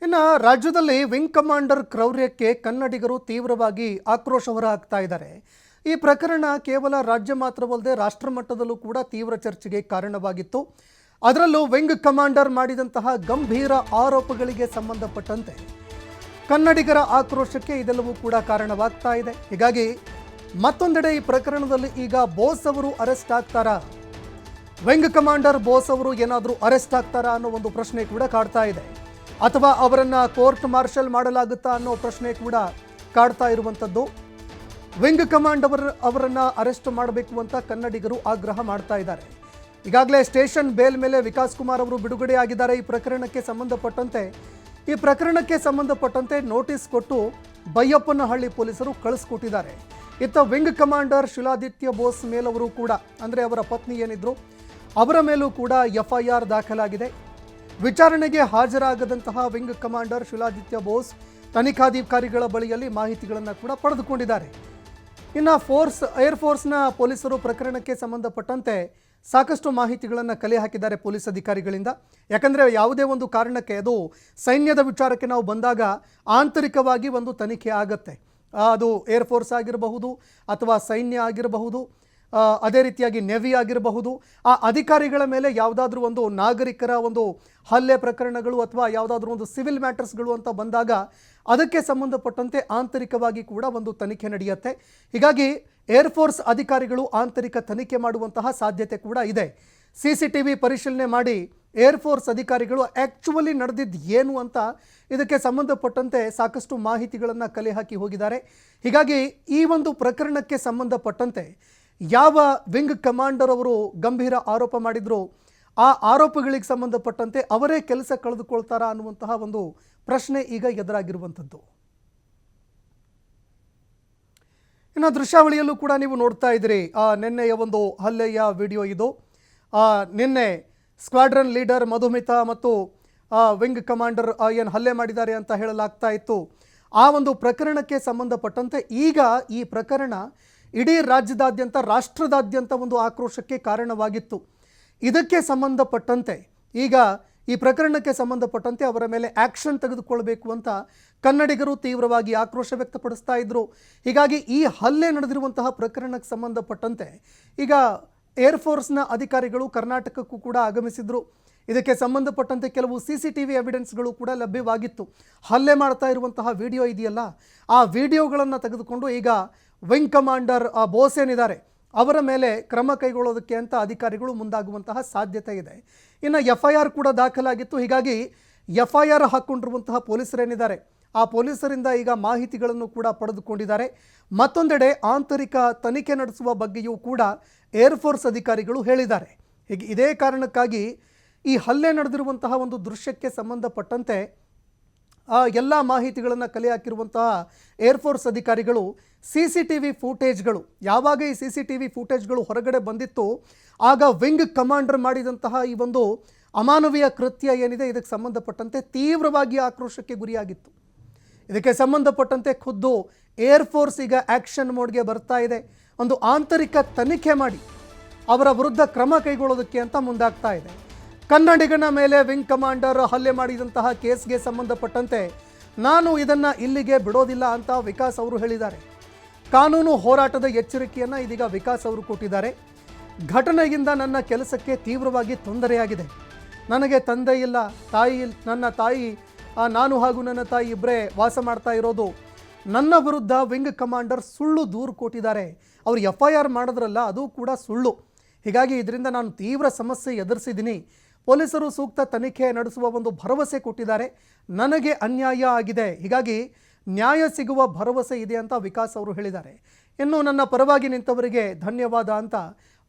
ಇನ್ನು ರಾಜ್ಯದಲ್ಲಿ wing commander ಕ್ರೌರ್ಯಕ್ಕೆ ಕನ್ನಡಿಗರು ತೀವ್ರವಾಗಿ ಆಕ್ರೋಶ ಹೊರಹಾಕ್ತಾ ಇದ್ದಾರೆ. ಈ ಪ್ರಕರಣ ಕೇವಲ ರಾಜ್ಯ ಮಾತ್ರವಲ್ಲದೆ ರಾಷ್ಟ್ರ ಮಟ್ಟದಲ್ಲೂ ಕೂಡ ತೀವ್ರ ಚರ್ಚೆಗೆ ಕಾರಣವಾಗಿತ್ತು. ಅದರಲ್ಲೂ ವಿಂಗ್ ಕಮಾಂಡರ್ ಮಾಡಿದಂತಹ ಗಂಭೀರ ಆರೋಪಗಳಿಗೆ ಸಂಬಂಧಪಟ್ಟಂತೆ ಕನ್ನಡಿಗರ ಆಕ್ರೋಶಕ್ಕೆ ಇದೆಲ್ಲವೂ ಕೂಡ ಕಾರಣವಾಗ್ತಾ ಇದೆ. ಹೀಗಾಗಿ ಮತ್ತೊಂದೆಡೆ ಈ ಪ್ರಕರಣದಲ್ಲಿ ಈಗ ಬೋಸ್ ಅವರು ಅರೆಸ್ಟ್ ಆಗ್ತಾರಾ, ವಿಂಗ್ ಕಮಾಂಡರ್ ಬೋಸ್ ಅವರು ಏನಾದರೂ ಅರೆಸ್ಟ್ ಆಗ್ತಾರಾ ಅನ್ನೋ ಒಂದು ಪ್ರಶ್ನೆ ಕೂಡ ಕಾಡ್ತಾ ಇದೆ. ಅಥವಾ ಅವರನ್ನು ಕೋರ್ಟ್ ಮಾರ್ಷಲ್ ಮಾಡಲಾಗುತ್ತಾ ಅನ್ನೋ ಪ್ರಶ್ನೆ ಕೂಡ ಕಾಡ್ತಾ ಇರುವಂಥದ್ದು. ವಿಂಗ್ ಕಮಾಂಡ್ ಅವರನ್ನು ಅರೆಸ್ಟ್ ಮಾಡಬೇಕು ಅಂತ ಕನ್ನಡಿಗರು ಆಗ್ರಹ ಮಾಡ್ತಾ ಇದ್ದಾರೆ. ಈಗಾಗಲೇ ಸ್ಟೇಷನ್ ಬೇಲ್ ಮೇಲೆ ವಿಕಾಸ್ ಕುಮಾರ್ ಅವರು ಬಿಡುಗಡೆಯಾಗಿದ್ದಾರೆ. ಈ ಪ್ರಕರಣಕ್ಕೆ ಸಂಬಂಧಪಟ್ಟಂತೆ ನೋಟಿಸ್ ಕೊಟ್ಟು ಬೈಯಪ್ಪನಹಳ್ಳಿ ಪೊಲೀಸರು ಕಳಿಸ್ಕೊಟ್ಟಿದ್ದಾರೆ. ಇತ್ತ ವಿಂಗ್ ಕಮಾಂಡರ್ ಶಿಲಾದಿತ್ಯ ಬೋಸ್ ಮೇಲವರು ಕೂಡ, ಅಂದರೆ ಅವರ ಪತ್ನಿ ಏನಿದ್ರು ಅವರ ಮೇಲೂ ಕೂಡ FIR ದಾಖಲಾಗಿದೆ. ವಿಚಾರಣೆಗೆ ಹಾಜರಾಗದಂತಹ ವಿಂಗ್ ಕಮಾಂಡರ್ ಶಿಲಾದಿತ್ಯ ಬೋಸ್ ತನಿಖಾಧಿಕಾರಿಗಳ ಬಳಿಯಲ್ಲಿ ಮಾಹಿತಿಗಳನ್ನು ಕೂಡ ಪಡೆದುಕೊಂಡಿದ್ದಾರೆ. ಇನ್ನು ಏರ್ಫೋರ್ಸ್ನ ಪೊಲೀಸರು ಪ್ರಕರಣಕ್ಕೆ ಸಂಬಂಧಪಟ್ಟಂತೆ ಸಾಕಷ್ಟು ಮಾಹಿತಿಗಳನ್ನು ಕಲೆ ಹಾಕಿದ್ದಾರೆ ಪೊಲೀಸ್ ಅಧಿಕಾರಿಗಳಿಂದ. ಯಾಕಂದರೆ ಯಾವುದೇ ಒಂದು ಕಾರಣಕ್ಕೆ ಅದು ಸೈನ್ಯದ ವಿಚಾರಕ್ಕೆ ನಾವು ಬಂದಾಗ ಆಂತರಿಕವಾಗಿ ಒಂದು ತನಿಖೆ ಆಗತ್ತೆ. ಅದು ಏರ್ಫೋರ್ಸ್ ಆಗಿರಬಹುದು ಅಥವಾ ಸೈನ್ಯ ಆಗಿರಬಹುದು, ಅದೇ ರೀತಿಯಾಗಿ ನೆವಿ ಆಗಿರಬಹುದು. ಆ ಅಧಿಕಾರಿಗಳ ಮೇಲೆ ಯಾವುದಾದ್ರೂ ಒಂದು ನಾಗರಿಕರ ಒಂದು ಹಲ್ಲೆ ಪ್ರಕರಣಗಳು ಅಥವಾ ಯಾವುದಾದ್ರೂ ಒಂದು ಸಿವಿಲ್ ಮ್ಯಾಟರ್ಸ್ಗಳು ಅಂತ ಬಂದಾಗ ಅದಕ್ಕೆ ಸಂಬಂಧಪಟ್ಟಂತೆ ಆಂತರಿಕವಾಗಿ ಕೂಡ ಒಂದು ತನಿಖೆ ನಡೆಯುತ್ತೆ. ಹೀಗಾಗಿ ಏರ್ಫೋರ್ಸ್ ಅಧಿಕಾರಿಗಳು ಆಂತರಿಕ ತನಿಖೆ ಮಾಡುವಂತಹ ಸಾಧ್ಯತೆ ಕೂಡ ಇದೆ. CCTV ಪರಿಶೀಲನೆ ಮಾಡಿ ಏರ್ಫೋರ್ಸ್ ಅಧಿಕಾರಿಗಳು ಆ್ಯಕ್ಚುಲಿ ನಡೆದಿದ್ದು ಏನು ಅಂತ ಇದಕ್ಕೆ ಸಂಬಂಧಪಟ್ಟಂತೆ ಸಾಕಷ್ಟು ಮಾಹಿತಿಗಳನ್ನು ಕಲೆ ಹಾಕಿ ಹೋಗಿದ್ದಾರೆ. ಹೀಗಾಗಿ ಈ ಒಂದು ಪ್ರಕರಣಕ್ಕೆ ಸಂಬಂಧಪಟ್ಟಂತೆ ಯಾವ ವಿಂಗ್ ಕಮಾಂಡರ್ ಅವರು ಗಂಭೀರ ಆರೋಪ ಮಾಡಿದ್ರು ಆ ಆರೋಪಗಳಿಗೆ ಸಂಬಂಧಪಟ್ಟಂತೆ ಅವರೇ ಕೆಲಸ ಕಳೆದುಕೊಳ್ತಾರಾ ಅನ್ನುವಂತಹ ಒಂದು ಪ್ರಶ್ನೆ ಈಗ ಎದುರಾಗಿರುವಂಥದ್ದು. ಇನ್ನು ದೃಶ್ಯಾವಳಿಯಲ್ಲೂ ಕೂಡ ನೀವು ನೋಡ್ತಾ ಇದ್ದೀರಿ, ನಿನ್ನೆಯ ಒಂದು ಹಲ್ಲೆಯ ವಿಡಿಯೋ ಇದು. ನಿನ್ನೆ ಸ್ಕ್ವಾಡ್ರನ್ ಲೀಡರ್ ಮಧುಮಿತಾ ಮತ್ತು ವಿಂಗ್ ಕಮಾಂಡರ್ ಏನು ಹಲ್ಲೆ ಮಾಡಿದ್ದಾರೆ ಅಂತ ಹೇಳಲಾಗ್ತಾ ಇತ್ತು. ಆ ಒಂದು ಪ್ರಕರಣಕ್ಕೆ ಸಂಬಂಧಪಟ್ಟಂತೆ ಈಗ ಈ ಪ್ರಕರಣ ಇಡೀ ರಾಜ್ಯದಾದ್ಯಂತ, ರಾಷ್ಟ್ರದಾದ್ಯಂತ ಒಂದು ಆಕ್ರೋಶಕ್ಕೆ ಕಾರಣವಾಗಿತ್ತು. ಇದಕ್ಕೆ ಸಂಬಂಧಪಟ್ಟಂತೆ ಈಗ ಈ ಪ್ರಕರಣಕ್ಕೆ ಸಂಬಂಧಪಟ್ಟಂತೆ ಅವರ ಮೇಲೆ ಆ್ಯಕ್ಷನ್ ತೆಗೆದುಕೊಳ್ಬೇಕು ಅಂತ ಕನ್ನಡಿಗರು ತೀವ್ರವಾಗಿ ಆಕ್ರೋಶ ವ್ಯಕ್ತಪಡಿಸ್ತಾ ಇದ್ರು. ಹೀಗಾಗಿ ಈ ಹಲ್ಲೆ ನಡೆದಿರುವಂತಹ ಪ್ರಕರಣಕ್ಕೆ ಸಂಬಂಧಪಟ್ಟಂತೆ ಈಗ ಏರ್ಫೋರ್ಸ್ನ ಅಧಿಕಾರಿಗಳು ಕರ್ನಾಟಕಕ್ಕೂ ಕೂಡ ಆಗಮಿಸಿದ್ರು. ಇದಕ್ಕೆ ಸಂಬಂಧಪಟ್ಟಂತೆ ಕೆಲವು CCTV ಎವಿಡೆನ್ಸ್ಗಳು ಕೂಡ ಲಭ್ಯವಾಗಿತ್ತು. ಹಲ್ಲೆ ಮಾಡ್ತಾ ಇರುವಂತಹ ವಿಡಿಯೋ ಇದೆಯಲ್ಲ, ಆ ವಿಡಿಯೋಗಳನ್ನು ತೆಗೆದುಕೊಂಡು ಈಗ ವಿಂಗ್ ಕಮಾಂಡರ್ ಬೋಸ್ ಏನಿದ್ದಾರೆ ಅವರ ಮೇಲೆ ಕ್ರಮ ಕೈಗೊಳ್ಳೋದಕ್ಕೆ ಅಂತ ಅಧಿಕಾರಿಗಳು ಮುಂದಾಗುವಂತಹ ಸಾಧ್ಯತೆ ಇದೆ. ಇನ್ನು FIR ಕೂಡ ದಾಖಲಾಗಿತ್ತು. ಹೀಗಾಗಿ FIR ಹಾಕ್ಕೊಂಡಿರುವಂತಹ ಪೊಲೀಸರೇನಿದ್ದಾರೆ ಆ ಪೊಲೀಸರಿಂದ ಈಗ ಮಾಹಿತಿಗಳನ್ನು ಕೂಡ ಪಡೆದುಕೊಂಡಿದ್ದಾರೆ. ಮತ್ತೊಂದೆಡೆ ಆಂತರಿಕ ತನಿಖೆ ನಡೆಸುವ ಬಗ್ಗೆಯೂ ಕೂಡ ಏರ್ಫೋರ್ಸ್ ಅಧಿಕಾರಿಗಳು ಹೇಳಿದ್ದಾರೆ. ಹೀಗೆ ಇದೇ ಕಾರಣಕ್ಕಾಗಿ ಈ ಹಲ್ಲೆ ನಡೆದಿರುವಂತಹ ಒಂದು ದೃಶ್ಯಕ್ಕೆ ಸಂಬಂಧಪಟ್ಟಂತೆ ಎಲ್ಲ ಮಾಹಿತಿಗಳನ್ನು ಕಲೆ ಹಾಕಿರುವಂತಹ ಏರ್ಫೋರ್ಸ್ ಅಧಿಕಾರಿಗಳು CCTV ಫೂಟೇಜ್ಗಳು, ಯಾವಾಗ ಈ CCTV ಫೂಟೇಜ್ಗಳು ಹೊರಗಡೆ ಬಂದಿತ್ತು ಆಗ ವಿಂಗ್ ಕಮಾಂಡರ್ ಮಾಡಿದಂತಹ ಈ ಒಂದು ಅಮಾನವೀಯ ಕೃತ್ಯ ಏನಿದೆ ಇದಕ್ಕೆ ಸಂಬಂಧಪಟ್ಟಂತೆ ತೀವ್ರವಾಗಿ ಆಕ್ರೋಶಕ್ಕೆ ಗುರಿಯಾಗಿತ್ತು. ಇದಕ್ಕೆ ಸಂಬಂಧಪಟ್ಟಂತೆ ಖುದ್ದು ಏರ್ಫೋರ್ಸ್ ಈಗ ಆ್ಯಕ್ಷನ್ ಮೋಡ್ಗೆ ಬರ್ತಾ ಇದೆ. ಒಂದು ಆಂತರಿಕ ತನಿಖೆ ಮಾಡಿ ಅವರ ವಿರುದ್ಧ ಕ್ರಮ ಕೈಗೊಳ್ಳೋದಕ್ಕೆ ಅಂತ ಮುಂದಾಗ್ತಾ ಇದೆ. ಕನ್ನಡಿಗನ ಮೇಲೆ ವಿಂಗ್ ಕಮಾಂಡರ್ ಹಲ್ಲೆ ಮಾಡಿದಂತಹ ಕೇಸ್ಗೆ ಸಂಬಂಧಪಟ್ಟಂತೆ ನಾನು ಇದನ್ನು ಇಲ್ಲಿಗೆ ಬಿಡೋದಿಲ್ಲ ಅಂತ ವಿಕಾಸ್ ಅವರು ಹೇಳಿದ್ದಾರೆ. ಕಾನೂನು ಹೋರಾಟದ ಎಚ್ಚರಿಕೆಯನ್ನು ಇದೀಗ ವಿಕಾಸ್ ಅವರು ಕೊಟ್ಟಿದ್ದಾರೆ. ಘಟನೆಯಿಂದ ನನ್ನ ಕೆಲಸಕ್ಕೆ ತೀವ್ರವಾಗಿ ತೊಂದರೆಯಾಗಿದೆ. ನನಗೆ ತಂದೆ ಇಲ್ಲ, ನನ್ನ ತಾಯಿ, ನಾನು ಹಾಗೂ ನನ್ನ ತಾಯಿ ಇಬ್ಬರೇ ವಾಸ ಮಾಡ್ತಾ ಇರೋದು. ನನ್ನ ವಿರುದ್ಧ ವಿಂಗ್ ಕಮಾಂಡರ್ ಸುಳ್ಳು ದೂರು ಕೊಟ್ಟಿದ್ದಾರೆ. ಅವರು FIR ಮಾಡಿದ್ರಲ್ಲ ಅದು ಕೂಡ ಸುಳ್ಳು. ಹೀಗಾಗಿ ಇದರಿಂದ ನಾನು ತೀವ್ರ ಸಮಸ್ಯೆ ಎದುರಿಸಿದ್ದೀನಿ. ಪೊಲೀಸರು ಸೂಕ್ತ ತನಿಖೆ ನಡೆಸುವ ಒಂದು ಭರವಸೆ ಕೊಟ್ಟಿದ್ದಾರೆ. ನನಗೆ ಅನ್ಯಾಯ ಆಗಿದೆ, ಹೀಗಾಗಿ ನ್ಯಾಯ ಸಿಗುವ ಭರವಸೆ ಇದೆ ಅಂತ ವಿಕಾಸ್ ಅವರು ಹೇಳಿದ್ದಾರೆ. ಇನ್ನು ನನ್ನ ಪರವಾಗಿ ನಿಂತವರಿಗೆ ಧನ್ಯವಾದ ಅಂತ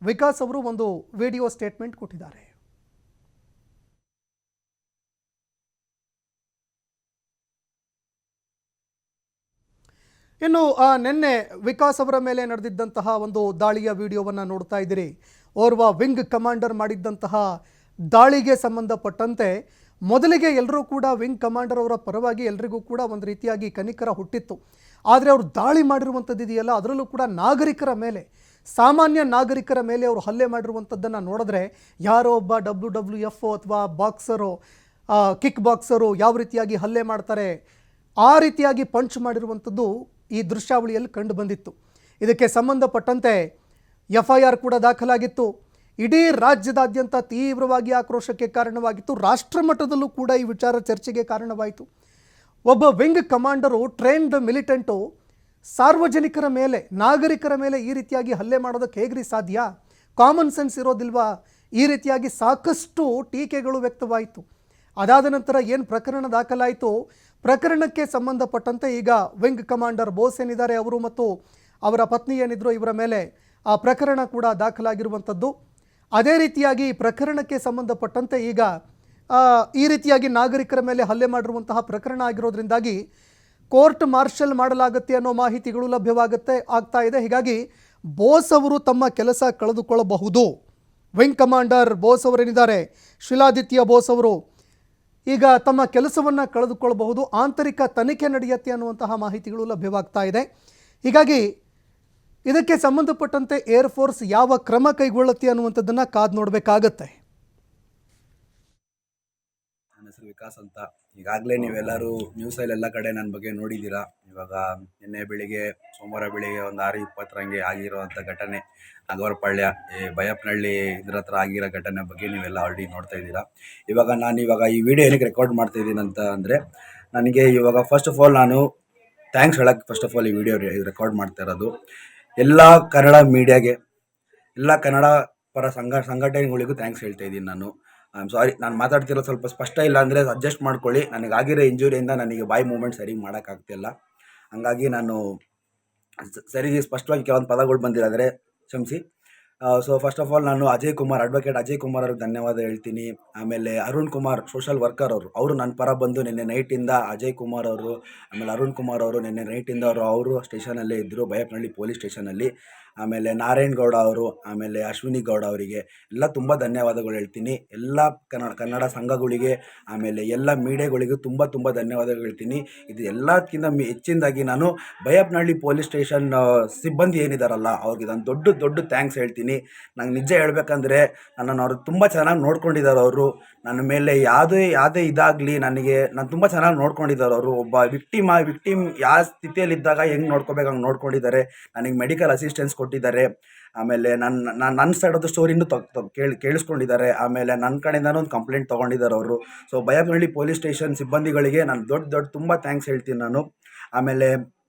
ವಿಕಾಸ್ ಅವರು ಒಂದು ವಿಡಿಯೋ ಸ್ಟೇಟ್ಮೆಂಟ್ ಕೊಟ್ಟಿದ್ದಾರೆ. ಇನ್ನು ನಿನ್ನೆ ವಿಕಾಸ್ ಅವರ ಮೇಲೆ ನಡೆದಿದ್ದಂತಹ ಒಂದು ದಾಳಿಯ ವಿಡಿಯೋವನ್ನು ನೋಡ್ತಾ ಇದ್ದೀರಿ. ಓರ್ವ ವಿಂಗ್ ಕಮಾಂಡರ್ ಮಾಡಿದ್ದಂತಹ ದಾಳಿಗೆ ಸಂಬಂಧಪಟ್ಟಂತೆ ಮೊದಲಿಗೆ ಎಲ್ಲರೂ ಕೂಡ ವಿಂಗ್ ಕಮಾಂಡರ್ ಅವರ ಪರವಾಗಿ ಎಲ್ರಿಗೂ ಕೂಡ ಒಂದು ರೀತಿಯಾಗಿ ಕನಿಕರ ಹುಟ್ಟಿತ್ತು. ಆದರೆ ಅವರು ದಾಳಿ ಮಾಡಿರುವಂಥದ್ದು ಇದೆಯಲ್ಲ, ಅದರಲ್ಲೂ ಕೂಡ ನಾಗರಿಕರ ಮೇಲೆ, ಸಾಮಾನ್ಯ ನಾಗರಿಕರ ಮೇಲೆ ಅವರು ಹಲ್ಲೆ ಮಾಡಿರುವಂಥದ್ದನ್ನು ನೋಡಿದ್ರೆ ಯಾರೋ ಒಬ್ಬ WWF ಅಥವಾ ಬಾಕ್ಸರೋ ಕಿಕ್ ಬಾಕ್ಸರು ಯಾವ ರೀತಿಯಾಗಿ ಹಲ್ಲೆ ಮಾಡ್ತಾರೆ ಆ ರೀತಿಯಾಗಿ ಪಂಚ್ ಮಾಡಿರುವಂಥದ್ದು ಈ ದೃಶ್ಯಾವಳಿಯಲ್ಲಿ ಕಂಡು ಬಂದಿತ್ತು. ಇದಕ್ಕೆ ಸಂಬಂಧಪಟ್ಟಂತೆ FIR ಕೂಡ ದಾಖಲಾಗಿತ್ತು. ಇಡೀ ರಾಜ್ಯದಾದ್ಯಂತ ತೀವ್ರವಾಗಿ ಆಕ್ರೋಶಕ್ಕೆ ಕಾರಣವಾಗಿತ್ತು. ರಾಷ್ಟ್ರ ಮಟ್ಟದಲ್ಲೂ ಕೂಡ ಈ ವಿಚಾರ ಚರ್ಚೆಗೆ ಕಾರಣವಾಯಿತು. ಒಬ್ಬ ವಿಂಗ್ ಕಮಾಂಡರು, ಟ್ರೈನ್ಡ್ ಮಿಲಿಟೆಂಟು ಸಾರ್ವಜನಿಕರ ಮೇಲೆ, ನಾಗರಿಕರ ಮೇಲೆ ಈ ರೀತಿಯಾಗಿ ಹಲ್ಲೆ ಮಾಡೋದಕ್ಕೆ ಹೇಗ್ರಿ ಸಾಧ್ಯ? ಕಾಮನ್ ಸೆನ್ಸ್ ಇರೋದಿಲ್ವಾ? ಈ ರೀತಿಯಾಗಿ ಸಾಕಷ್ಟು ಟೀಕೆಗಳು ವ್ಯಕ್ತವಾಯಿತು. ಅದಾದ ನಂತರ ಏನು ಪ್ರಕರಣ ದಾಖಲಾಯಿತು, ಪ್ರಕರಣಕ್ಕೆ ಸಂಬಂಧಪಟ್ಟಂತೆ ಈಗ ವಿಂಗ್ ಕಮಾಂಡರ್ ಬೋಸ್ ಏನಿದ್ದಾರೆ ಅವರು ಮತ್ತು ಅವರ ಪತ್ನಿ ಏನಿದ್ರು ಇವರ ಮೇಲೆ ಆ ಪ್ರಕರಣ ಕೂಡ ದಾಖಲಾಗಿರುವಂಥದ್ದು. ಅದೇ ರೀತಿಯಾಗಿ ಪ್ರಕರಣಕ್ಕೆ ಸಂಬಂಧಪಟ್ಟಂತೆ ಈಗ ಈ ರೀತಿಯಾಗಿ ನಾಗರಿಕರ ಮೇಲೆ ಹಲ್ಲೆ ಮಾಡಿರುವಂತಹ ಪ್ರಕರಣ ಆಗಿರೋದ್ರಿಂದಾಗಿ ಕೋರ್ಟ್ ಮಾರ್ಷಲ್ ಮಾಡಲಾಗುತ್ತೆ ಅನ್ನೋ ಮಾಹಿತಿಗಳು ಆಗ್ತಾ ಇದೆ. ಹೀಗಾಗಿ ಬೋಸ್ ಅವರು ತಮ್ಮ ಕೆಲಸ ಕಳೆದುಕೊಳ್ಳಬಹುದು. ವಿಂಗ್ ಕಮಾಂಡರ್ ಬೋಸ್ ಅವರೇನಿದ್ದಾರೆ, ಶಿಲಾದಿತ್ಯ ಬೋಸ್ ಅವರು ಈಗ ತಮ್ಮ ಕೆಲಸವನ್ನು ಕಳೆದುಕೊಳ್ಳಬಹುದು. ಆಂತರಿಕ ತನಿಖೆ ನಡೆಯುತ್ತೆ ಅನ್ನುವಂತಹ ಮಾಹಿತಿಗಳು ಲಭ್ಯವಾಗ್ತಾ ಇದೆ. ಹೀಗಾಗಿ ಇದಕ್ಕೆ ಸಂಬಂಧಪಟ್ಟಂತೆ ಏರ್ಫೋರ್ಸ್ ಯಾವ ಕ್ರಮ ಕೈಗೊಳ್ಳುತ್ತೆ ಅನ್ನುವಂಥದ್ದನ್ನು ಕಾದು ನೋಡಬೇಕಾಗತ್ತೆ. ನನ್ನ ಹೆಸರು ವಿಕಾಸ್ ಅಂತ. ಈಗಾಗಲೇ ನೀವೆಲ್ಲರೂ ನ್ಯೂಸಲ್ಲೆಲ್ಲ ಕಡೆ ನನ್ನ ಬಗ್ಗೆ ನೋಡಿದ್ದೀರಾ. ಇವಾಗ ನಿನ್ನೆ ಬೆಳಿಗ್ಗೆ, ಸೋಮವಾರ ಬೆಳಿಗ್ಗೆ ಒಂದು 6:20 ಆಗಿರೋವಂಥ ಘಟನೆ, ನಾಗವರಪಾಳ್ಯ ಬೈಯಪ್ಪನಹಳ್ಳಿ ಇದ್ರ ಹತ್ರ ಆಗಿರೋ ಘಟನೆ ಬಗ್ಗೆ ನೀವೆಲ್ಲ ಆಲ್ರೆಡಿ ನೋಡ್ತಾ ಇದ್ದೀರಾ. ನಾನು ಈ ವಿಡಿಯೋ ಏನಕ್ಕೆ ರೆಕಾರ್ಡ್ ಮಾಡ್ತಾ ಇದ್ದೀನಿ ಅಂತ ಅಂದರೆ, ನನಗೆ ಇವಾಗ ಫಸ್ಟ್ ಆಫ್ ಆಲ್ ನಾನು ಥ್ಯಾಂಕ್ಸ್ ಹೇಳಕ್ಕೆ ಈ ವಿಡಿಯೋ ರೆಕಾರ್ಡ್ ಮಾಡ್ತಾ ಇರೋದು ಎಲ್ಲ ಕನ್ನಡ ಮೀಡಿಯಾಗೆ, ಎಲ್ಲ ಕನ್ನಡ ಪರ ಸಂಘಟನೆಗಳಿಗೂ ಥ್ಯಾಂಕ್ಸ್ ಹೇಳ್ತಾ ಇದ್ದೀನಿ ನಾನು. ಸಾರಿ, ನಾನು ಮಾತಾಡ್ತಿರೋದು ಸ್ವಲ್ಪ ಸ್ಪಷ್ಟ ಇಲ್ಲ ಅಂದರೆ ಅಡ್ಜಸ್ಟ್ ಮಾಡ್ಕೊಳ್ಳಿ. ನನಗಾಗಿರೋ ಇಂಜುರಿಯಿಂದ ನನಗೆ ಬಾಯಿ ಮೂವ್ಮೆಂಟ್ ಸರಿ ಮಾಡೋಕ್ಕಾಗ್ತಿಲ್ಲ. ಹಂಗಾಗಿ ನಾನು ಸರಿ ಸ್ಪಷ್ಟವಾಗಿ ಕೆಲವೊಂದು ಪದಗಳು ಬಂದಿರೋದ್ರೆ ಕ್ಷಮಿಸಿ. ಸೊ ಫಸ್ಟ್ ಆಫ್ ಆಲ್ ನಾನು ಅಡ್ವೊಕೇಟ್ ಅಜಯ್ ಕುಮಾರ್ ಅವ್ರಿಗೆ ಧನ್ಯವಾದ ಹೇಳ್ತೀನಿ. ಆಮೇಲೆ ಅರುಣ್ ಕುಮಾರ್, ಸೋಷಲ್ ವರ್ಕರ್ ಅವರು ನನ್ನ ಪರ ಬಂದು ನಿನ್ನೆ ನೈಟಿಂದ ಅಜಯ್ ಕುಮಾರ್ ಅವರು, ಆಮೇಲೆ ಅರುಣ್ ಕುಮಾರ್ ಅವರು ನಿನ್ನೆ ನೈಟಿಂದ ಅವರು ಸ್ಟೇಷನಲ್ಲೇ ಇದ್ದರು, ಬೈಯಪ್ಪನಹಳ್ಳಿ ಪೊಲೀಸ್ ಸ್ಟೇಷನಲ್ಲಿ. ಆಮೇಲೆ ನಾರಾಯಣ್ ಗೌಡ ಅವರು, ಆಮೇಲೆ ಅಶ್ವಿನಿ ಗೌಡ ಅವರಿಗೆ ಎಲ್ಲ ತುಂಬ ಧನ್ಯವಾದಗಳು ಹೇಳ್ತೀನಿ. ಎಲ್ಲ ಕನ್ನಡ ಸಂಘಗಳಿಗೆ, ಆಮೇಲೆ ಎಲ್ಲ ಮೀಡಿಯಾಗಳಿಗೂ ತುಂಬ ಧನ್ಯವಾದಗಳು ಹೇಳ್ತೀನಿ. ಇದು ಎಲ್ಲಕ್ಕಿಂತ ಹೆಚ್ಚಿನದಾಗಿ ನಾನು ಬೈಯಪ್ಪನಹಳ್ಳಿ ಪೊಲೀಸ್ ಸ್ಟೇಷನ್ ಸಿಬ್ಬಂದಿ ಏನಿದಾರಲ್ಲ ಅವ್ರಿಗೆ ನಾನು ದೊಡ್ಡ ಥ್ಯಾಂಕ್ಸ್ ಹೇಳ್ತೀನಿ. ನಂಗೆ ನಿಜ ಹೇಳ್ಬೇಕಂದ್ರೆ ನನ್ನನ್ನು ಅವರು ತುಂಬ ಚೆನ್ನಾಗಿ ನೋಡ್ಕೊಂಡಿದ್ದಾರೆ. ಅವರು ನನ್ನ ಮೇಲೆ ಯಾವುದೇ ಇದಾಗಲಿ ನಾನು ತುಂಬ ಚೆನ್ನಾಗಿ ನೋಡ್ಕೊಂಡಿದ್ದಾರೆ. ಅವರು ಒಬ್ಬ ವಿಕ್ಟಿಮ್ ಯಾವ ಸ್ಥಿತಿಯಲ್ಲಿದ್ದಾಗ ಹೆಂಗೆ ನೋಡ್ಕೋಬೇಕು ಹಂಗೆ ನೋಡ್ಕೊಂಡಿದ್ದಾರೆ. ನನಗೆ ಮೆಡಿಕಲ್ ಅಸಿಸ್ಟೆನ್ಸ್ ಕೊಟ್ಟಿದ್ದಾರೆ. ಆಮೇಲೆ ನನ್ನ ಸೈಡದ್ದು ಸ್ಟೋರಿನೂ ಕೇಳಿಸ್ಕೊಂಡಿದ್ದಾರೆ. ಆಮೇಲೆ ನನ್ನ ಕಡೆಯಿಂದನೂ ಒಂದು ಕಂಪ್ಲೇಂಟ್ ತೊಗೊಂಡಿದ್ದಾರೆ ಅವರು. ಸೊ ಬೈಯಪ್ಪನಹಳ್ಳಿ ಪೊಲೀಸ್ ಸ್ಟೇಷನ್ ಸಿಬ್ಬಂದಿಗಳಿಗೆ ನಾನು ದೊಡ್ಡ ತುಂಬ ಥ್ಯಾಂಕ್ಸ್ ಹೇಳ್ತೀನಿ ನಾನು. ಆಮೇಲೆ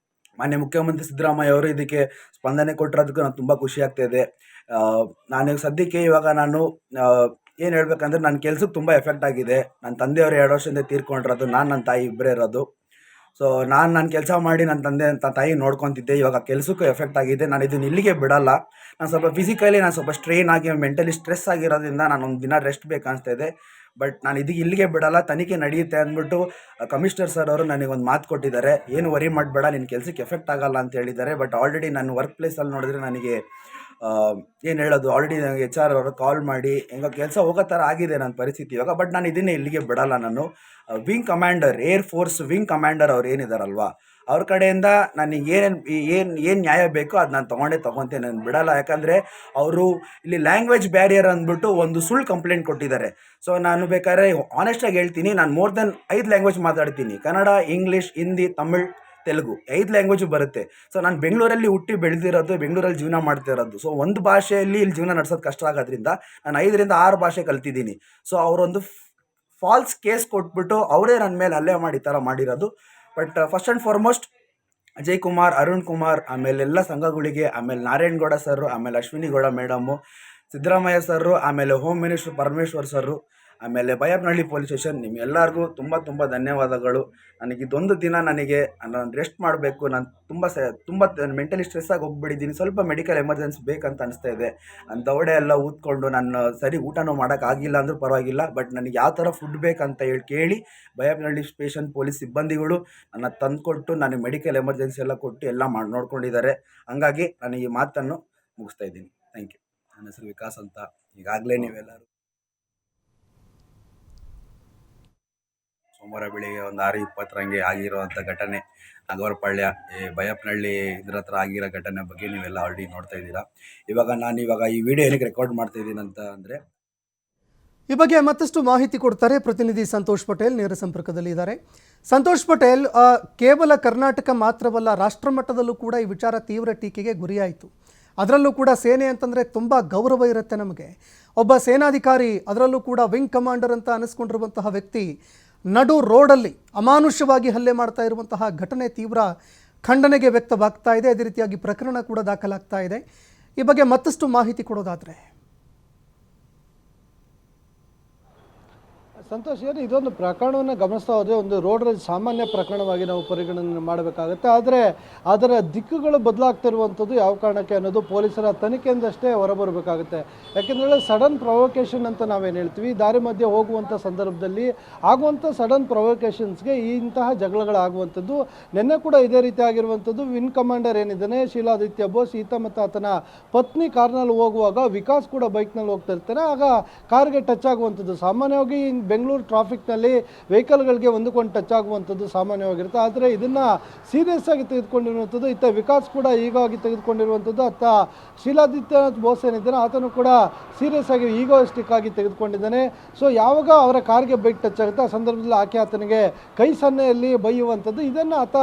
ಮಾನ್ಯ ಮುಖ್ಯಮಂತ್ರಿ ಸಿದ್ದರಾಮಯ್ಯ ಅವರು ಇದಕ್ಕೆ ಸ್ಪಂದನೆ ಕೊಟ್ಟಿರೋದಕ್ಕೂ ನಾನು ತುಂಬ ಖುಷಿ ಆಗ್ತಾಯಿದೆ. ನಾನು ಸದ್ಯಕ್ಕೆ ನಾನು ಏನು ಹೇಳ್ಬೇಕಂದ್ರೆ, ನನ್ನ ಕೆಲ್ಸಕ್ಕೆ ತುಂಬ ಎಫೆಕ್ಟ್ ಆಗಿದೆ. ನನ್ನ ತಂದೆಯವರು 2 ವರ್ಷದಿಂದ ತೀರ್ಕೊಂಡಿರೋದು, ನನ್ನ ತಾಯಿ ಇಬ್ಬರೇ ಇರೋದು. ಸೊ ನನ್ನ ಕೆಲಸ ಮಾಡಿ ನನ್ನ ತಾಯಿ ನೋಡ್ಕೊತಿದ್ದೆ. ಇವಾಗ ಕೆಲಸಕ್ಕೂ ಎಫೆಕ್ಟ್ ಆಗಿದೆ. ನಾನು ಇದನ್ನು ಇಲ್ಲಿಗೆ ಬಿಡಲ್ಲ. ನಾನು ಸ್ವಲ್ಪ ಫಿಸಿಕಲಿ ಸ್ವಲ್ಪ ಸ್ಟ್ರೈನ್ ಆಗಿ ಮೆಂಟಲಿ ಸ್ಟ್ರೆಸ್ ಆಗಿರೋದ್ರಿಂದ ನಾನೊಂದು ದಿನ ರೆಸ್ಟ್ ಬೇಕನ್ನಿಸ್ತಾ ಇದೆ. ಬಟ್ ನಾನು ಇಲ್ಲಿಗೆ ಬಿಡಲ್ಲ, ತನಿಖೆ ನಡೆಯುತ್ತೆ ಅಂದ್ಬಿಟ್ಟು ಕಮಿಷನರ್ ಸರ್ ಅವರು ನನಗೊಂದು ಮಾತು ಕೊಟ್ಟಿದ್ದಾರೆ. ಏನು ವರಿ ಮಾಡಬೇಡ, ನಿನ್ನ ಕೆಲಸಕ್ಕೆ ಎಫೆಕ್ಟ್ ಆಗಲ್ಲ ಅಂತ ಹೇಳಿದ್ದಾರೆ. ಬಟ್ ಆಲ್ರೆಡಿ ನನ್ನ ವರ್ಕ್ ಪ್ಲೇಸಲ್ಲಿ ನೋಡಿದ್ರೆ ನನಗೆ ಏನು ಹೇಳೋದು, ಆಲ್ರೆಡಿ ನನಗೆ HR ಅವರು ಕಾಲ್ ಮಾಡಿ ಹೆಂಗೋ ಕೆಲಸ ಹೋಗೋ ಥರ ಆಗಿದೆ ನನ್ನ ಪರಿಸ್ಥಿತಿ ಇವಾಗ. ಬಟ್ ನಾನು ಇದನ್ನೇ ಇಲ್ಲಿಗೆ ಬಿಡಲ್ಲ. ನಾನು wing commander, air force wing commander ಅವ್ರು ಏನಿದಾರಲ್ವ, ಅವ್ರ ಕಡೆಯಿಂದ ನನಗೆ ಏನು ನ್ಯಾಯ ಬೇಕೋ ಅದು ನಾನು ತೊಗೊತೇನೆ, ನಾನು ಬಿಡಲ್ಲ. ಯಾಕಂದರೆ ಅವರು ಇಲ್ಲಿ ಲ್ಯಾಂಗ್ವೇಜ್ ಬ್ಯಾರಿಯರ್ ಅಂದ್ಬಿಟ್ಟು ಒಂದು ಸುಳ್ಳು ಕಂಪ್ಲೇಂಟ್ ಕೊಟ್ಟಿದ್ದಾರೆ. ಸೊ ನಾನು ಬೇಕಾದ್ರೆ ಆನೆಸ್ಟಾಗಿ ಹೇಳ್ತೀನಿ, ನಾನು ಮೋರ್ ದೆನ್ 5 ಲ್ಯಾಂಗ್ವೇಜ್ ಮಾತಾಡ್ತೀನಿ. ಕನ್ನಡ, ಇಂಗ್ಲೀಷ್, ಹಿಂದಿ, ತಮಿಳ್, ತೆಲುಗು 5 ಲ್ಯಾಂಗ್ವೇಜು ಬರುತ್ತೆ. ಸೊ ನಾನು ಬೆಂಗಳೂರಲ್ಲಿ ಹುಟ್ಟಿ ಬೆಳೆದಿರೋದು, ಬೆಂಗಳೂರಲ್ಲಿ ಜೀವನ ಮಾಡ್ತಿರೋದು. ಸೊ ಒಂದು ಭಾಷೆಯಲ್ಲಿ ಇಲ್ಲಿ ಜೀವನ ನಡೆಸೋದು ಕಷ್ಟ ಆಗೋದ್ರಿಂದ ನಾನು 5ರಿಂದ 6 ಭಾಷೆ ಕಲ್ತಿದ್ದೀನಿ. ಸೊ ಅವರೊಂದು ಫಾಲ್ಸ್ ಕೇಸ್ ಕೊಟ್ಬಿಟ್ಟು ಅವರೇ ನನ್ನ ಮೇಲೆ ಹಲ್ಲೆ ಮಾಡಿ ಈ ಥರ ಮಾಡಿರೋದು. But first and foremost Ajay Kumar, Arun Kumar, ಆಮೇಲೆ ಎಲ್ಲ ಸಂಘಗಳಿಗೆ, ಆಮೇಲೆ ನಾರಾಯಣ್ ಗೌಡ ಸರು, ಆಮೇಲೆ ಅಶ್ವಿನಿ ಗೌಡ ಮೇಡಮು, ಸಿದ್ದರಾಮಯ್ಯ ಸರು, ಆಮೇಲೆ ಹೋಮ್ ಮಿನಿಸ್ಟರ್ ಪರಮೇಶ್ವರ್ ಸರು, ಆಮೇಲೆ ಬೈಯಪ್ಪನಹಳ್ಳಿ ಪೊಲೀಸ್ ಸ್ಟೇಷನ್, ನಿಮ್ಮೆಲ್ಲರಿಗೂ ತುಂಬ ಧನ್ಯವಾದಗಳು. ನನಗಿದೊಂದು ದಿನ ನಾನು ರೆಸ್ಟ್ ಮಾಡಬೇಕು. ನಾನು ತುಂಬ ಮೆಂಟಲಿ ಸ್ಟ್ರೆಸ್ ಆಗಿ ಹೋಗ್ಬಿಟ್ಟಿದ್ದೀನಿ. ಸ್ವಲ್ಪ ಮೆಡಿಕಲ್ ಎಮರ್ಜೆನ್ಸಿ ಬೇಕಂತ ಅನಿಸ್ತಾ ಇದೆ. ನನ್ನ ದವಡೆ ಎಲ್ಲ ಊದ್ಕೊಂಡು ನಾನು ಸರಿ ಊಟನೂ ಮಾಡೋಕ್ಕಾಗಿಲ್ಲ ಅಂದರೂ ಪರವಾಗಿಲ್ಲ. ಬಟ್ ನನಗೆ ಯಾವ ಥರ ಫುಡ್ ಬೇಕಂತ ಕೇಳಿ ಬೈಯಪ್ಪನಹಳ್ಳಿ ಸ್ಟೇಷನ್ ಪೊಲೀಸ್ ಸಿಬ್ಬಂದಿಗಳು ನನ್ನ ತಂದುಕೊಟ್ಟು ನನಗೆ ಮೆಡಿಕಲ್ ಎಮರ್ಜೆನ್ಸಿ ಎಲ್ಲ ಕೊಟ್ಟು ಎಲ್ಲ ನೋಡ್ಕೊಂಡಿದ್ದಾರೆ. ಹಂಗಾಗಿ ನಾನು ಈ ಮಾತನ್ನು ಮುಗಿಸ್ತಾ ಇದ್ದೀನಿ. Thank you. ನನ್ನ ಹೆಸರು ವಿಕಾಸ್ ಅಂತ. ಈಗಾಗಲೇ ನೀವೆಲ್ಲರೂ ಸೋಮವಾರ ಬೆಳಿಗ್ಗೆ ಒಂದು 6:20 ಆಗಿರೋವಂಥ ಘಟನೆ, ನಾಗವರಪಾಳ್ಯ ಬೈಯಪ್ಪನಹಳ್ಳಿ ಇದ್ರ ಹತ್ರ ಆಗಿರೋ ಘಟನೆ ಬಗ್ಗೆ ನೀವೆಲ್ಲ ಆಲ್ರೆಡಿ ನೋಡ್ತಾ ಇದ್ದೀರಾ. ನಾನು ಈ ವಿಡಿಯೋ ಏನಕ್ಕೆ ರೆಕಾರ್ಡ್ ಮಾಡ್ತಾ ಇದ್ದೀನಿ ಅಂತ ಅಂದರೆ, ಈ ಬಗ್ಗೆ ಮತ್ತಷ್ಟು ಮಾಹಿತಿ ಕೊಡ್ತಾರೆ ಪ್ರತಿನಿಧಿ ಸಂತೋಷ್ ಪಟೇಲ್ ನೇರ ಸಂಪರ್ಕದಲ್ಲಿ ಇದ್ದಾರೆ. ಸಂತೋಷ್ ಪಟೇಲ್, ಕೇವಲ ಕರ್ನಾಟಕ ಮಾತ್ರವಲ್ಲ, ರಾಷ್ಟ್ರಮಟ್ಟದಲ್ಲೂ ಕೂಡ ಈ ವಿಚಾರ ತೀವ್ರ ಟೀಕೆಗೆ ಗುರಿಯಾಯಿತು. ಅದರಲ್ಲೂ ಕೂಡ ಸೇನೆ ಅಂತಂದರೆ ತುಂಬ ಗೌರವ ಇರುತ್ತೆ ನಮಗೆ. ಒಬ್ಬ ಸೇನಾಧಿಕಾರಿ, ಅದರಲ್ಲೂ ಕೂಡ ವಿಂಗ್ ಕಮಾಂಡರ್ ಅಂತ ಅನಿಸ್ಕೊಂಡಿರುವಂತಹ ವ್ಯಕ್ತಿ ನಡು ರೋಡಲ್ಲಿ ಅಮಾನುಷ್ಯವಾಗಿ ಹಲ್ಲೆ ಮಾಡ್ತಾ ಇರುವಂತಹ ಘಟನೆ ತೀವ್ರ ಖಂಡನೆಗೆ ವ್ಯಕ್ತವಾಗ್ತಾ ಇದೆ. ಅದೇ ರೀತಿಯಾಗಿ ಪ್ರಕರಣ ಕೂಡ ದಾಖಲಾಗ್ತಾ ಇದೆ. ಈ ಬಗ್ಗೆ ಮತ್ತಷ್ಟು ಮಾಹಿತಿ ಕೊಡೋದಾದರೆ ಸಂತೋಷ್, ಏನು ಇದೊಂದು ಪ್ರಕರಣವನ್ನು ಗಮನಿಸ್ತಾ ಹೋದರೆ ಒಂದು ರೋಡ್ ರೇಜ್ ಸಾಮಾನ್ಯ ಪ್ರಕರಣವಾಗಿ ನಾವು ಪರಿಗಣನೆ ಮಾಡಬೇಕಾಗುತ್ತೆ. ಆದರೆ ಅದರ ದಿಕ್ಕುಗಳು ಬದಲಾಗ್ತಿರುವಂಥದ್ದು ಯಾವ ಕಾರಣಕ್ಕೆ ಅನ್ನೋದು ಪೊಲೀಸರ ತನಿಖೆಯಿಂದಷ್ಟೇ ಹೊರಬರಬೇಕಾಗುತ್ತೆ. ಯಾಕೆಂದರೆ ಸಡನ್ ಪ್ರೊವೊಕೇಶನ್ ಅಂತ ನಾವೇನು ಹೇಳ್ತೀವಿ, ದಾರಿ ಮಧ್ಯೆ ಹೋಗುವಂಥ ಸಂದರ್ಭದಲ್ಲಿ ಆಗುವಂಥ ಸಡನ್ ಪ್ರೊವೊಕೇಶನ್ಸ್ಗೆ ಇಂತಹ ಜಗಳಗಳಾಗುವಂಥದ್ದು. ನಿನ್ನೆ ಕೂಡ ಇದೇ ರೀತಿ ಆಗಿರುವಂಥದ್ದು. ವಿನ್ ಕಮಾಂಡರ್ ಏನಿದ್ದಾನೆ ಶೀಲಾದಿತ್ಯ ಬೋಸ್, ಈತ ಮತ್ತು ಆತನ ಪತ್ನಿ ಕಾರ್ನಲ್ಲಿ ಹೋಗುವಾಗ ವಿಕಾಸ್ ಕೂಡ ಬೈಕ್ನಲ್ಲಿ ಹೋಗ್ತಾ ಇರ್ತಾನೆ. ಆಗ ಕಾರ್ಗೆ ಟಚ್ ಆಗುವಂಥದ್ದು ಸಾಮಾನ್ಯವಾಗಿ ಬೆಂಗಳೂರು ಟ್ರಾಫಿಕ್ನಲ್ಲಿ ವೆಹಿಕಲ್ಗಳಿಗೆ ಹೊಂದಿಕೊಂಡು ಟಚ್ ಆಗುವಂಥದ್ದು ಸಾಮಾನ್ಯವಾಗಿರುತ್ತೆ. ಆದರೆ ಇದನ್ನು ಸೀರಿಯಸ್ ಆಗಿ ತೆಗೆದುಕೊಂಡಿರುವಂಥದ್ದು ಇತ್ತ ವಿಕಾಸ್ ಕೂಡ ಹೀಗಾಗಿ ತೆಗೆದುಕೊಂಡಿರುವಂಥದ್ದು. ಅತ್ತ ಶೀಲಾದಿತ್ಯನಾಥ್ ಬೋಸ್ ಏನಿದ್ದಾನೆ ಆತನು ಕೂಡ ಸೀರಿಯಸ್ ಆಗಿ ಈಗೋಯಿಸ್ಟಿಕ್ ಆಗಿ ತೆಗೆದುಕೊಂಡಿದ್ದಾನೆ. ಸೊ ಯಾವಾಗ ಅವರ ಕಾರ್ಗೆ ಬೈಕ್ ಟಚ್ ಆಗುತ್ತೆ ಆ ಸಂದರ್ಭದಲ್ಲಿ ಆಕೆ ಆತನಿಗೆ ಕೈ ಸನ್ನೆಯಲ್ಲಿ ಬೈಯುವಂಥದ್ದು. ಇದನ್ನು ಆತ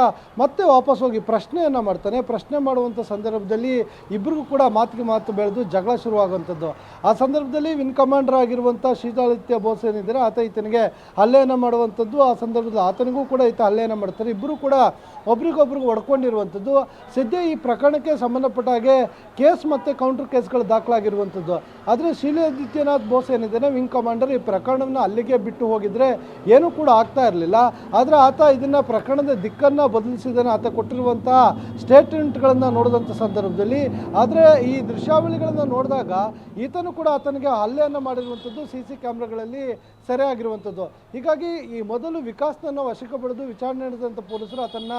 ಮತ್ತೆ ವಾಪಸ್ ಹೋಗಿ ಪ್ರಶ್ನೆಯನ್ನು ಮಾಡ್ತಾನೆ. ಪ್ರಶ್ನೆ ಮಾಡುವಂಥ ಸಂದರ್ಭದಲ್ಲಿ ಇಬ್ಬರಿಗೂ ಕೂಡ ಮಾತಿಗೆ ಮಾತು ಬೆಳೆದು ಜಗಳ ಶುರುವಾಗುವಂಥದ್ದು. ಆ ಸಂದರ್ಭದಲ್ಲಿ ವಿನ್ ಕಮಾಂಡರ್ ಆಗಿರುವಂಥ ಶೀಲಾದಿತ್ಯ ಬೋಸ್ ಏನಿದ್ದಾರೆ ಆತ ಈತನಿಗೆ ಹಲ್ಲೆಯನ್ನು ಮಾಡುವಂಥದ್ದು. ಆ ಸಂದರ್ಭದಲ್ಲಿ ಆತನಿಗೂ ಕೂಡ ಈತ ಹಲ್ಲೆಯನ್ನು ಮಾಡ್ತಾರೆ. ಇಬ್ಬರು ಕೂಡ ಒಬ್ರಿಗೊಬ್ರಿಗೆ ಹೊಡ್ಕೊಂಡಿರುವಂಥದ್ದು. ಸದ್ಯ ಈ ಪ್ರಕರಣಕ್ಕೆ ಸಂಬಂಧಪಟ್ಟ ಹಾಗೆ ಕೇಸ್ ಮತ್ತು ಕೌಂಟರ್ ಕೇಸ್ಗಳು ದಾಖಲಾಗಿರುವಂಥದ್ದು. ಆದರೆ ಶೀಲಾದಿತ್ಯನಾಥ್ ಬೋಸ್ ಏನಿದ್ದಾನೆ ವಿಂಗ್ ಕಮಾಂಡರ್, ಈ ಪ್ರಕರಣವನ್ನು ಅಲ್ಲಿಗೆ ಬಿಟ್ಟು ಹೋಗಿದ್ರೆ ಏನೂ ಕೂಡ ಆಗ್ತಾ ಇರಲಿಲ್ಲ. ಆದರೆ ಆತ ಇದನ್ನು ಪ್ರಕರಣದ ದಿಕ್ಕನ್ನು ಬದಲಿಸಿದ್ದಾನೆ. ಆತ ಕೊಟ್ಟಿರುವಂಥ ಸ್ಟೇಟ್ಮೆಂಟ್ಗಳನ್ನು ನೋಡಿದಂಥ ಸಂದರ್ಭದಲ್ಲಿ, ಆದರೆ ಈ ದೃಶ್ಯಾವಳಿಗಳನ್ನು ನೋಡಿದಾಗ ಈತನು ಕೂಡ ಆತನಿಗೆ ಹಲ್ಲೆಯನ್ನು ಮಾಡಿರುವಂಥದ್ದು CC ಕ್ಯಾಮ್ರಾಗಳಲ್ಲಿ ಸೆರೆಯಾಗಿರುವಂಥದ್ದು. ಹೀಗಾಗಿ ಈ ಮೊದಲು ವಿಕಾಸ್ನನ್ನು ವಶಕ್ಕೆ ಪಡೆದು ವಿಚಾರಣೆ ನಡೆದಂಥ ಪೊಲೀಸರು ಆತನ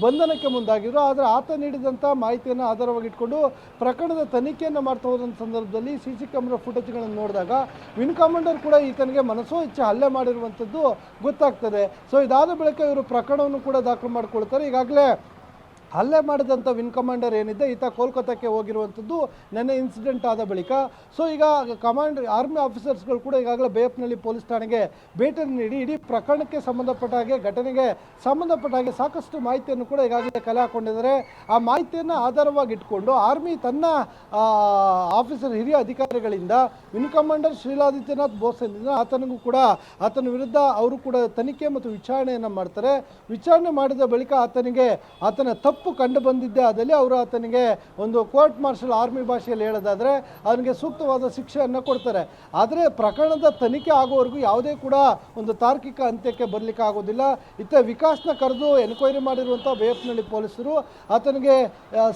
ಬಂಧನಕ್ಕೆ ಮುಂದಾಗಿದ್ರು. ಆದರೆ ಆತ ನೀಡಿದಂಥ ಮಾಹಿತಿಯನ್ನು ಆಧಾರವಾಗಿಟ್ಕೊಂಡು ಪ್ರಕರಣದ ತನಿಖೆಯನ್ನು ಮಾಡ್ತಾ ಹೋದಂಥ ಸಂದರ್ಭದಲ್ಲಿ CC ಕ್ಯಾಮ್ರಾ ಫುಟೇಜ್ಗಳನ್ನು ನೋಡಿದಾಗ ವಿನ್ ಕಮಾಂಡರ್ ಕೂಡ ಈತನಿಗೆ ಮನಸೋ ಇಚ್ಛೆ ಹಲ್ಲೆ ಮಾಡಿರುವಂಥದ್ದು ಗೊತ್ತಾಗ್ತದೆ. ಸೊ ಇದಾದ ಬಳಿಕ ಇವರು ಪ್ರಕರಣವನ್ನು ಕೂಡ ದಾಖಲು ಮಾಡಿಕೊಳ್ತಾರೆ. ಈಗಾಗಲೇ ಹಲ್ಲೆ ಮಾಡಿದಂಥ ವಿನ್ ಕಮಾಂಡರ್ ಏನಿದೆ ಈತ ಕೋಲ್ಕತ್ತಾಕ್ಕೆ ಹೋಗಿರುವಂಥದ್ದು ನೆನ್ನೆ ಇನ್ಸಿಡೆಂಟ್ ಆದ ಬಳಿಕ. ಸೊ ಈಗ ಆರ್ಮಿ ಆಫೀಸರ್ಸ್ಗಳು ಕೂಡ ಈಗಾಗಲೇ ಬೇಯಪ್ನಹಳ್ಳಿ ಪೊಲೀಸ್ ಠಾಣೆಗೆ ಭೇಟಿ ನೀಡಿ ಇಡೀ ಪ್ರಕರಣಕ್ಕೆ ಸಂಬಂಧಪಟ್ಟ ಹಾಗೆ ಘಟನೆಗೆ ಸಂಬಂಧಪಟ್ಟ ಹಾಗೆ ಸಾಕಷ್ಟು ಮಾಹಿತಿಯನ್ನು ಕೂಡ ಈಗಾಗಲೇ ಕಲೆ ಹಾಕ್ಕೊಂಡಿದ್ದಾರೆ. ಆ ಮಾಹಿತಿಯನ್ನು ಆಧಾರವಾಗಿ ಇಟ್ಕೊಂಡು ಆರ್ಮಿ ತನ್ನ ಆಫೀಸರ್ ಹಿರಿಯ ಅಧಿಕಾರಿಗಳಿಂದ ವಿನ್ ಕಮಾಂಡರ್ ಶೀಲಾದಿತ್ಯನಾಥ್ ಬೋಸ್ ಏನಿದೆ ಆತನಿಗೂ ಕೂಡ ಆತನ ವಿರುದ್ಧ ಅವರು ಕೂಡ ತನಿಖೆ ಮತ್ತು ವಿಚಾರಣೆಯನ್ನು ಮಾಡ್ತಾರೆ. ವಿಚಾರಣೆ ಮಾಡಿದ ಬಳಿಕ ಆತನ ತಪ್ಪು ಕಂಡು ಬಂದಿದ್ದೇ ಆದಲ್ಲಿ ಅವರು ಆತನಿಗೆ ಒಂದು ಕೋರ್ಟ್ ಮಾರ್ಷಲ್ ಆರ್ಮಿ ಭಾಷೆಯಲ್ಲಿ ಹೇಳೋದಾದರೆ ಅವನಿಗೆ ಸೂಕ್ತವಾದ ಶಿಕ್ಷೆಯನ್ನು ಕೊಡ್ತಾರೆ. ಆದರೆ ಪ್ರಕರಣದ ತನಿಖೆ ಆಗೋವರೆಗೂ ಯಾವುದೇ ಕೂಡ ಒಂದು ತಾರ್ಕಿಕ ಅಂತ್ಯಕ್ಕೆ ಬರಲಿಕ್ಕೆ ಆಗೋದಿಲ್ಲ. ಇತ್ತ ವಿಕಾಸ್ನ ಕರೆದು ಎನ್ಕ್ವೈರಿ ಮಾಡಿರುವಂಥ ಬೇಯಪ್ನಹಳ್ಳಿ ಪೊಲೀಸರು ಆತನಿಗೆ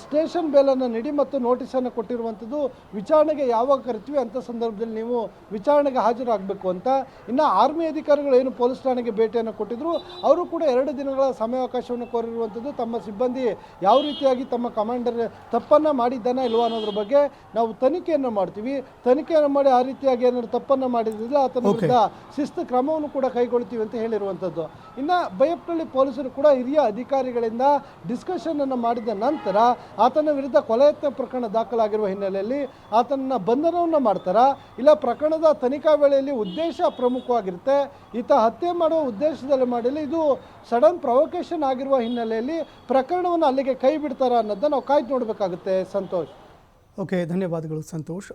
ಸ್ಟೇಷನ್ ಬೇಲನ್ನು ನೀಡಿ ಮತ್ತು ನೋಟಿಸನ್ನು ಕೊಟ್ಟಿರುವಂಥದ್ದು. ವಿಚಾರಣೆಗೆ ಯಾವಾಗ ಕರಿತೀವಿ ಅಂಥ ಸಂದರ್ಭದಲ್ಲಿ ನೀವು ವಿಚಾರಣೆಗೆ ಹಾಜರಾಗಬೇಕು ಅಂತ. ಇನ್ನು ಆರ್ಮಿ ಅಧಿಕಾರಿಗಳು ಏನು ಪೊಲೀಸ್ ಠಾಣೆಗೆ ಭೇಟಿಯನ್ನು ಕೊಟ್ಟಿದ್ರು ಅವರು ಕೂಡ 2 ದಿನಗಳ ಸಮಯಾವಕಾಶವನ್ನು ಕೋರಿರುವಂಥದ್ದು. ತಮ್ಮ ಸಿಬ್ಬಂದಿ ಯಾವ ರೀತಿಯಾಗಿ ತಮ್ಮ ಕಮಾಂಡರ್ ತಪ್ಪನ್ನು ಮಾಡಿದ್ದಾನ ಇಲ್ವಾ ಅನ್ನೋದ್ರ ಬಗ್ಗೆ ನಾವು ತನಿಖೆಯನ್ನು ಮಾಡ್ತೀವಿ. ತನಿಖೆಯನ್ನು ಮಾಡಿ ಆ ರೀತಿಯಾಗಿ ಏನಾದ್ರು ತಪ್ಪನ್ನು ಮಾಡಿದ್ರೆ ಆತನ ವಿರುದ್ಧ ಶಿಸ್ತು ಕ್ರಮವನ್ನು ಕೂಡ ಕೈಗೊಳ್ತೀವಿ ಅಂತ ಹೇಳಿರುವಂಥದ್ದು. ಇನ್ನು ಬೇಯಪ್ನಹಳ್ಳಿ ಪೊಲೀಸರು ಕೂಡ ಹಿರಿಯ ಅಧಿಕಾರಿಗಳಿಂದ ಡಿಸ್ಕಷನ್ ಅನ್ನು ಮಾಡಿದ ನಂತರ ಆತನ ವಿರುದ್ಧ ಕೊಲೆಯತ್ನ ಪ್ರಕರಣ ದಾಖಲಾಗಿರುವ ಹಿನ್ನೆಲೆಯಲ್ಲಿ ಆತನನ್ನು ಬಂಧನವನ್ನು ಮಾಡ್ತಾರಾ ಇಲ್ಲ ಪ್ರಕರಣದ ತನಿಖಾ ವೇಳೆಯಲ್ಲಿ ಉದ್ದೇಶ ಪ್ರಮುಖವಾಗಿರುತ್ತೆ. ಈತ ಹತ್ಯೆ ಮಾಡುವ ಉದ್ದೇಶದಲ್ಲಿ ಮಾಡಿಲ್ಲ, ಇದು ಸಡನ್ ಪ್ರೊವೊಕೇಶನ್ ಆಗಿರುವ ಹಿನ್ನೆಲೆಯಲ್ಲಿ ಪ್ರಕರಣವನ್ನು ಅಲ್ಲಿಗೆ ಕೈ ಬಿಡ್ತಾರಾ ಅನ್ನೋದನ್ನ ನಾವು ಕಾಯ್ದು ನೋಡಬೇಕಾಗುತ್ತೆ. ಸಂತೋಷ್. ಓಕೆ, ಧನ್ಯವಾದಗಳು ಸಂತೋಷ್.